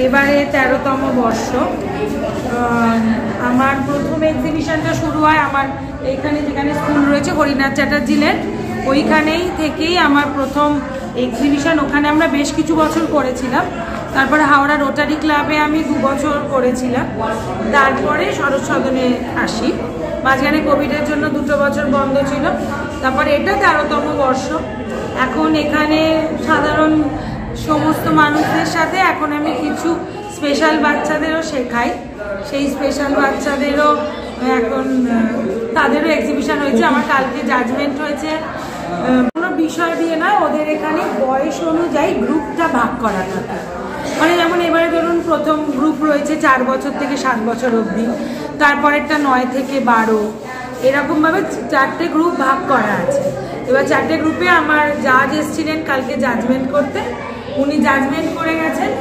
এবারে 13তম বর্ষ। আমার প্রথম এক্সিবিশনটা শুরু হয় আমার এইখানে, যেখানে স্কুল রয়েছে হরিনাথ চ্যাটার্জি লেন, ওইখানেই থেকেই আমার প্রথম এক্সিবিশন। ওখানে আমরা বেশ কিছু বছর করেছিলাম। তারপরে হাওড়া রোটারি ক্লাবে আমি 2 বছর করেছিলাম। তারপরে শরৎ সদনে আসি। মাঝখানে কোভিডের জন্য 2 বছর বন্ধ ছিল। তারপরে এটা 13তম বর্ষ। এখন এখানে সাধারণ সমস্ত মানুষদের সাথে এখন আমি কিছু স্পেশাল বাচ্চাদেরও শেখাই। সেই স্পেশাল বাচ্চাদেরও এখন তাদেরও এক্সিবিশন হয়েছে। আমার কালকে জাজমেন্ট হয়েছে। কোনো বিষয় দিয়ে নয়, ওদের এখানে বয়স অনুযায়ী গ্রুপটা ভাগ করা থাকে। মানে যেমন এবারে ধরুন প্রথম গ্রুপ রয়েছে 4 বছর থেকে 7 বছর অবধি, তারপরেরটা 9 থেকে 12, এরকমভাবে 4টে গ্রুপ ভাগ করা আছে। এবার 4টে গ্রুপে আমার জাজ এসেছিলেন কালকে জাজমেন্ট করতে, উনি জাজমেন্ট করে গেছেন।